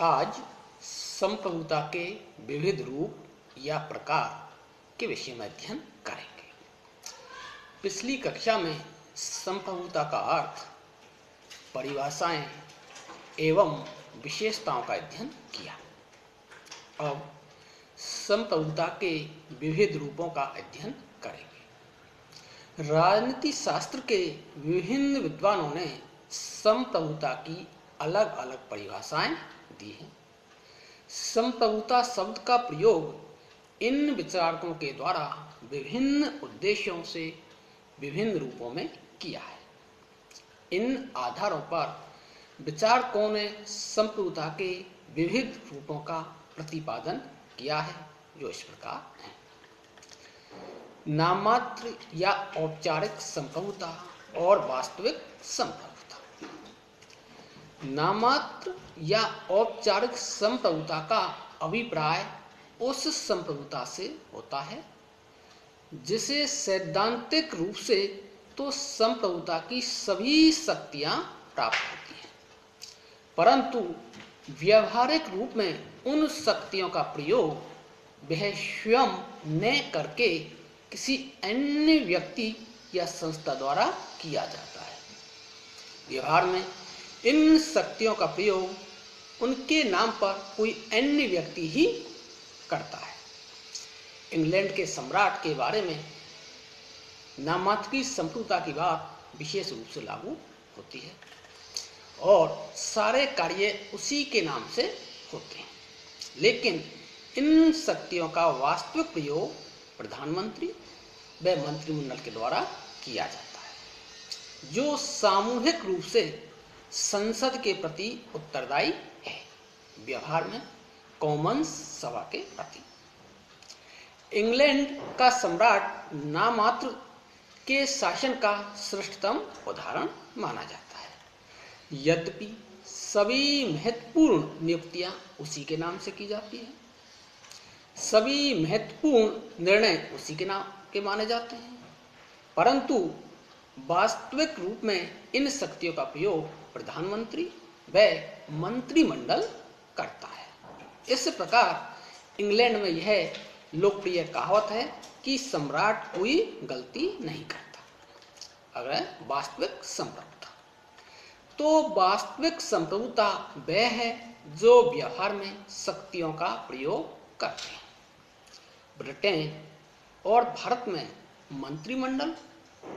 आज संप्रभुता के विविध रूप या प्रकार के विषय में अध्ययन करेंगे। पिछली कक्षा में संप्रभुता का अर्थ, परिभाषाएं एवं विशेषताओं का अध्ययन किया। अब संप्रभुता के विविध रूपों का अध्ययन करेंगे। राजनीति शास्त्र के विभिन्न विद्वानों ने संप्रभुता की अलग अलग परिभाषाएं दी हैं। संप्रभुता शब्द का प्रयोग इन विचारकों के द्वारा विभिन्न उद्देश्यों से विभिन्न रूपों में किया है। इन आधारों पर विचारकों ने संप्रभुता के विविध रूपों का प्रतिपादन किया है, जो इस प्रकार है। नाममात्र या औपचारिक संप्रभुता और वास्तविक संप्रभुता। नाममात्र या औपचारिक संप्रभुता का अभिप्राय उस संप्रभुता से होता है जिसे सैद्धांतिक रूप से तो संप्रभुता की सभी शक्तियां प्राप्त होती हैं, परंतु व्यावहारिक रूप में उन शक्तियों का प्रयोग वह स्वयं न करके किसी अन्य व्यक्ति या संस्था द्वारा किया जाता है। व्यवहार में इन शक्तियों का प्रयोग उनके नाम पर कोई अन्य व्यक्ति ही करता है। इंग्लैंड के सम्राट के बारे में नाममात्र की संप्रभुता की बात विशेष रूप से लागू होती है और सारे कार्य उसी के नाम से होते हैं, लेकिन इन शक्तियों का वास्तविक प्रयोग प्रधानमंत्री व मंत्रिमंडल के द्वारा किया जाता है, जो सामूहिक रूप से संसद के प्रति उत्तरदायी है। व्यवहार में कॉमन्स सभा के प्रति। इंग्लैंड का सम्राट नाममात्र के शासन का श्रेष्ठतम उदाहरण माना जाता है। यद्यपि सभी महत्वपूर्ण नियुक्तियां उसी के नाम से की जाती हैं, सभी महत्वपूर्ण निर्णय उसी के नाम के माने जाते हैं, परंतु वास्तविक रूप में इन शक्तियों का प्रयोग प्रधानमंत्री व मंत्रिमंडल करता है। इस प्रकार इंग्लैंड में यह लोकप्रिय कहावत है कि सम्राट कोई गलती नहीं करता। अगर वास्तविक संप्रभुता, तो वास्तविक संप्रभुता वह है जो व्यवहार में शक्तियों का प्रयोग करते हैं। ब्रिटेन और भारत में मंत्रिमंडल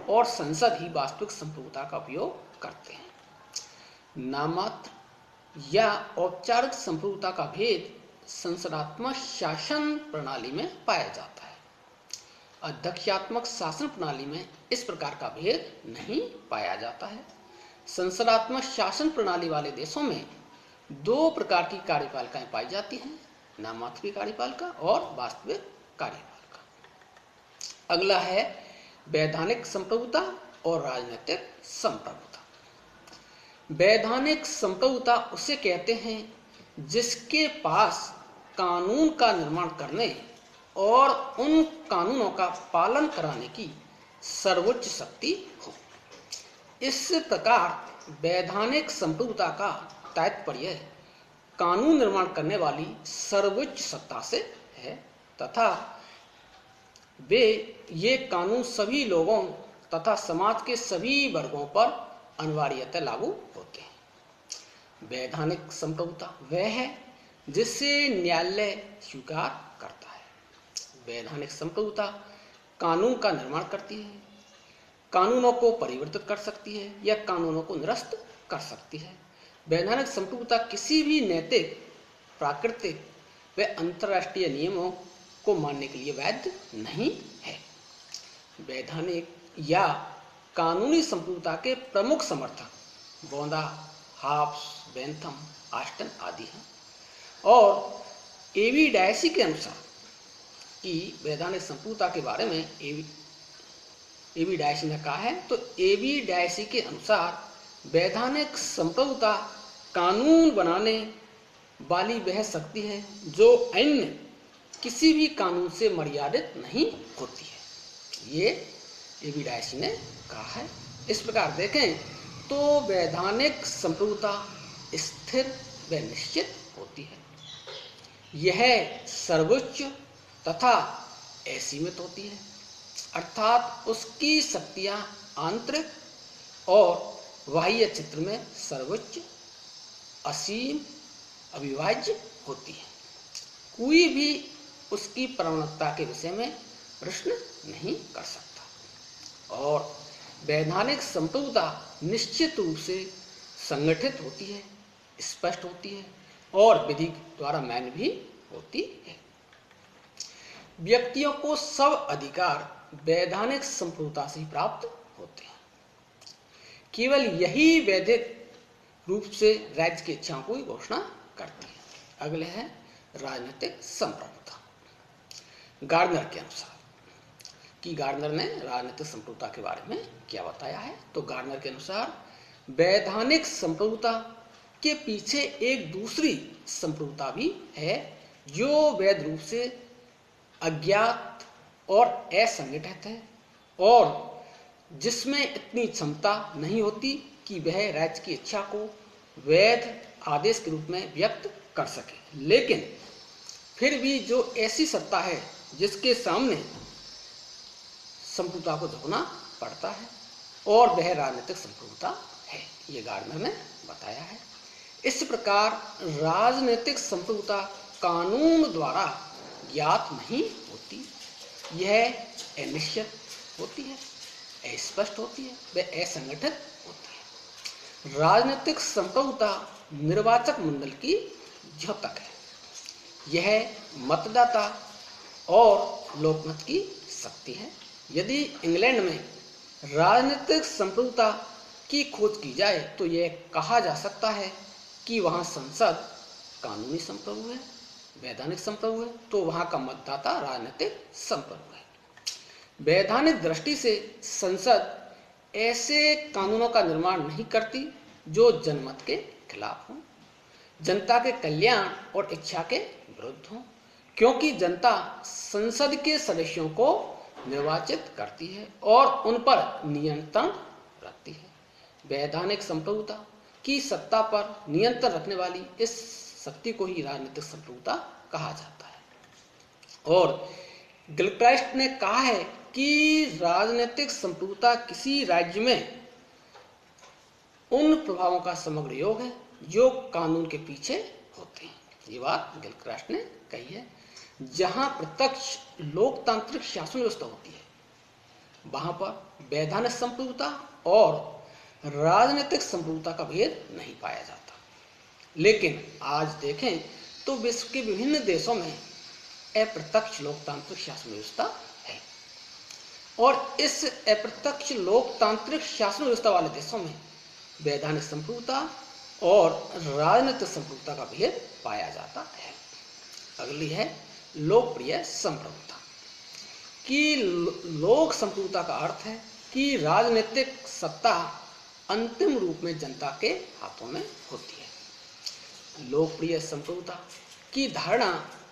और संसद ही वास्तविक संप्रभुता का उपयोग करते हैं। नाममात्र या औपचारिक संप्रभुता का भेद संसदात्मक शासन प्रणाली में पाया जाता है। अध्यक्षात्मक शासन प्रणाली में इस प्रकार का भेद नहीं पाया जाता है। संसदात्मक शासन प्रणाली वाले देशों में दो प्रकार की कार्यपालिकाएं पाई जाती हैं, नाममात्र की कार्यपालिका और वास्तविक कार्यपालिका। अगला है वैधानिक संप्रभुता और राजनीतिक संप्रभुता। वैधानिक संप्रभुता उसे कहते हैं जिसके पास कानून का निर्माण करने और उन कानूनों का पालन कराने की सर्वोच्च शक्ति हो। इस प्रकार वैधानिक संप्रभुता का तात्पर्य कानून निर्माण करने वाली सर्वोच्च सत्ता से है तथा ये कानून सभी लोगों तथा समाज के सभी वर्गों पर अनिवार्यतः लागू होते हैं। वैधानिक संप्रभुता वह है जिसे न्यायालय स्वीकार करता है। वैधानिक संप्रभुता कानून का निर्माण करती है, कानूनों को परिवर्तित कर सकती है या कानूनों को निरस्त कर सकती है। वैधानिक संप्रभुता किसी भी नैतिक, प्राकृतिक व अंतर्राष्ट्रीय नियमों को मानने के लिए वैध नहीं है। वैधानिक या कानूनी संप्रभुता के प्रमुख समर्थक बोंदा, हाब्स, बेंथम, ऑस्टिन आदि हैं और एवी डायसी के अनुसार कि वैधानिक संप्रभुता के बारे में एवी डायसी ने कहा है, तो एवी डायसी के अनुसार वैधानिक संप्रभुता कानून बनाने वाली वह शक्ति है जो अन्य किसी भी कानून से मर्यादित नहीं होती है। ये एवी डायसी ने कहा है। इस प्रकार देखें तो वैधानिक संप्रभुता स्थिर व निश्चित होती है। होती है। यह सर्वोच्च तथा असीमित होती है, अर्थात उसकी शक्तियां आंतरिक और बाह्य चित्र में सर्वोच्च, असीम, अविभाज्य होती है। कोई भी उसकी प्रवणता के विषय में प्रश्न नहीं कर सकता। और वैधानिक संप्रभुता निश्चित रूप से संगठित होती है, स्पष्ट होती है और विधि द्वारा मान्य भी होती है। व्यक्तियों को सब अधिकार वैधानिक संप्रभुता से प्राप्त होते हैं। केवल यही वैधिक रूप से राज्य की इच्छाओं को घोषणा करती है। अगले है राजनीतिक संप्रभुता। गार्डनर के अनुसार, कि गार्डनर ने राजनीतिक संप्रभुता के बारे में क्या बताया है, तो गार्डनर के अनुसार वैधानिक संप्रभुता के पीछे एक दूसरी संप्रभुता भी है जो वैध रूप से अज्ञात और असंगठित है और जिसमें इतनी क्षमता नहीं होती कि वह राज्य की इच्छा को वैध आदेश के रूप में व्यक्त कर सके, लेकिन फिर भी जो ऐसी सत्ता है जिसके सामने संप्रभुता को झुकना पड़ता है और वह राजनीतिक संप्रभुता है, ये गार्डनर ने बताया है। इस प्रकार राजनीतिक संप्रभुता कानून द्वारा ज्ञात नहीं होती, यह अनिश्चित होती है, अस्पष्ट होती है, वह असंगठित होती है। राजनीतिक संप्रभुता निर्वाचक मंडल की द्योतक है। यह मतदाता और लोकमत की शक्ति है। यदि इंग्लैंड में राजनीतिक संप्रभुता की खोज की जाए तो यह कहा जा सकता है कि वहाँ संसद कानूनी संप्रभु है, वैधानिक संप्रभु है, तो वहाँ का मतदाता राजनीतिक संप्रभु है। वैधानिक दृष्टि से संसद ऐसे कानूनों का निर्माण नहीं करती जो जनमत के खिलाफ हों, जनता के कल्याण और इच्छा के विरुद्ध हों, क्योंकि जनता संसद के सदस्यों को निर्वाचित करती है और उन पर नियंत्रण रखती है। वैधानिक संप्रभुता की सत्ता पर नियंत्रण रखने वाली इस शक्ति को ही राजनीतिक संप्रभुता कहा जाता है। और गिलक्राइस्ट ने कहा है कि राजनीतिक संप्रभुता किसी राज्य में उन प्रभावों का समग्र योग है जो कानून के पीछे होते हैं। ये बात गिलक्राइस्ट ने कही है। जहां प्रत्यक्ष लोकतांत्रिक शासन व्यवस्था होती है वहां पर वैधानिक संप्रभुता और राजनीतिक संप्रभुता का भेद नहीं पाया जाता। लेकिन आज देखें तो विश्व के विभिन्न देशों में अप्रत्यक्ष लोकतांत्रिक शासन व्यवस्था है और इस अप्रत्यक्ष लोकतांत्रिक शासन व्यवस्था वाले देशों में वैधानिक संप्रभुता और राजनीतिक संप्रभुता का भेद पाया जाता है। अगली है लोकप्रिय संप्रभुता। कि लोक संप्रभुता का अर्थ है कि राजनीतिक सत्ता अंतिम रूप में जनता के हाथों में होती है। लोकप्रिय संप्रभुता की धारणा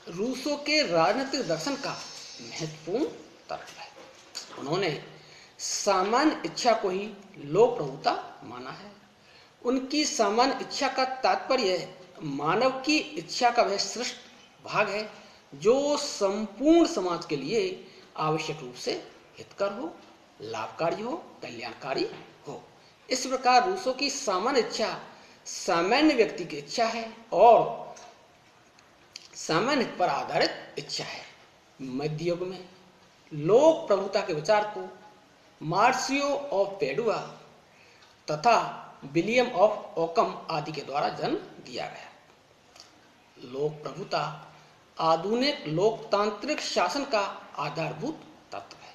रूसों के राजनीतिक दर्शन का महत्वपूर्ण तर्क है। उन्होंने सामान्य इच्छा को ही लोक प्रभुता माना है। उनकी सामान्य इच्छा का तात्पर्य मानव की इच्छा का वह श्रेष्ठ भाग है जो संपूर्ण समाज के लिए आवश्यक रूप से हितकर हो, लाभकारी हो, कल्याणकारी हो। इस प्रकार रूसों की सामान्य इच्छा सामान्य व्यक्ति की इच्छा है और सामान्य हित पर आधारित इच्छा है। मध्य युग में लोक प्रभुता के विचार को मार्सियो ऑफ पेडुआ तथा विलियम ऑफ ओकम आदि के द्वारा जन्म दिया गया। लोक प्रभुता आधुनिक लोकतांत्रिक शासन का आधारभूत तत्व है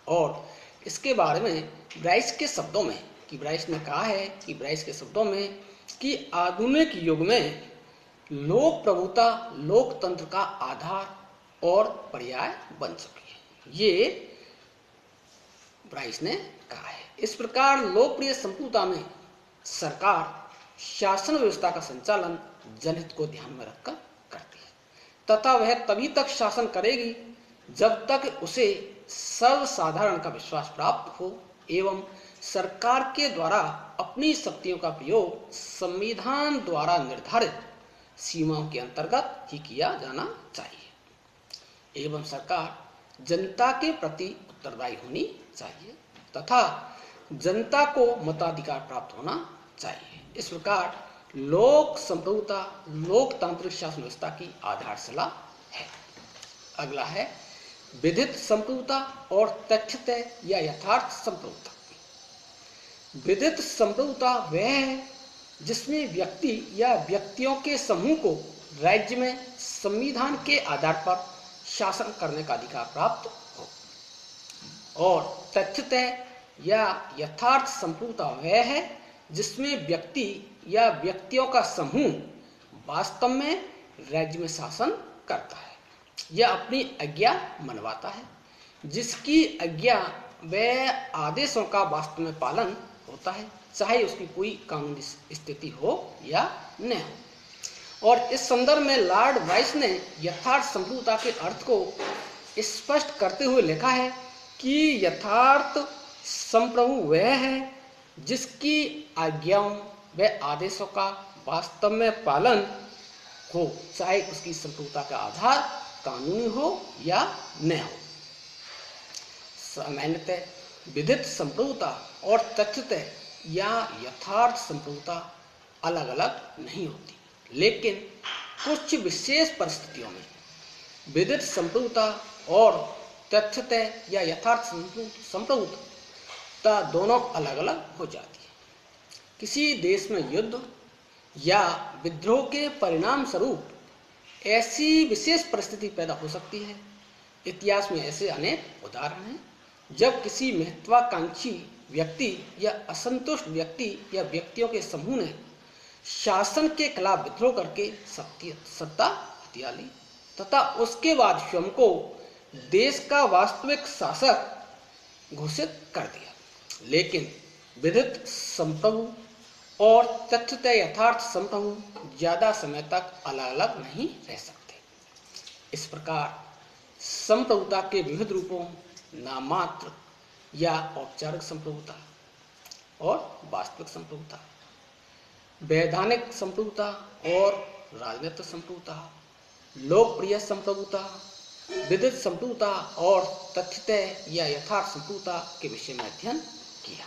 और इसके बारे में ब्राइस के शब्दों में ब्राइस ने कहा है कि आधुनिक युग में लोक प्रभुता लोकतंत्र का आधार और पर्याय बन चुकी है। ये ब्राइस ने कहा है। इस प्रकार लोकप्रिय संप्रभुता में सरकार शासन व्यवस्था का संचालन जनहित को ध्यान में रखकर करती है तथा वह तभी तक शासन करेगी जब तक उसे सर्वसाधारण का विश्वास प्राप्त हो एवं सरकार के द्वारा अपनी शक्तियों का प्रयोग संविधान द्वारा निर्धारित सीमाओं के अंतर्गत ही किया जाना चाहिए एवं सरकार जनता के प्रति उत्तरदायी होनी चाहिए तथा जनता को मताधिकार प्राप्त होना चाहिए। इस प्रकार लोक संप्रभुता लोकतांत्रिक शासन व्यवस्था की आधारशिला है। अगला है विधित संप्रभुता और तथ्यतः या यथार्थ संप्रभुता। विधित संप्रभुता वह है जिसमें व्यक्ति या व्यक्तियों के समूह को राज्य में संविधान के आधार पर शासन करने का अधिकार प्राप्त हो। और तथ्यतः या यथार्थ संप्रभुता वह है जिसमें व्यक्ति या व्यक्तियों का समूह वास्तव में राज्य में शासन करता है या अपनी आज्ञा मनवाता है, जिसकी आज्ञा व आदेशों का वास्तव में पालन होता है, चाहे उसकी कोई कानूनी स्थिति हो या न हो। और इस संदर्भ में लॉर्ड वाइस ने यथार्थ संप्रभुता के अर्थ को स्पष्ट करते हुए लिखा है कि यथार्थ संप्रभु वह है जिसकी आज्ञाओं व आदेशों का वास्तव में पालन हो, चाहे उसकी संप्रभुता का आधार कानूनी हो या न हो। सामान्यतः विधित संप्रभुता और तथ्यतः या यथार्थ संप्रभुता अलग अलग नहीं होती, लेकिन कुछ विशेष परिस्थितियों में विधित संप्रभुता और तथ्यतः या यथार्थ संप्रभुता दोनों अलग अलग हो जाती है। किसी देश में युद्ध या विद्रोह के परिणाम स्वरूप ऐसी विशेष परिस्थिति पैदा हो सकती है। इतिहास में ऐसे अनेक उदाहरण हैं जब किसी महत्वाकांक्षी व्यक्ति या असंतुष्ट व्यक्ति या व्यक्तियों के समूह ने शासन के खिलाफ विद्रोह करके सत्ता हथिया ली तथा उसके बाद स्वयं को देश का वास्तविक शासक घोषित कर दिया। लेकिन विधित संप्रभु और तथ्यतः यथार्थ संप्रभु ज्यादा समय तक अलग अलग नहीं रह सकते। इस प्रकार संप्रभुता के विविध रूपों नाममात्र या औपचारिक संप्रभुता और वास्तविक संप्रभुता, वैधानिक संप्रभुता और राजनीतिक संप्रभुता, लोकप्रिय संप्रभुता, विधित संप्रभुता और तथ्यतः या यथार्थ संप्रभुता के विषय में अध्ययन किया।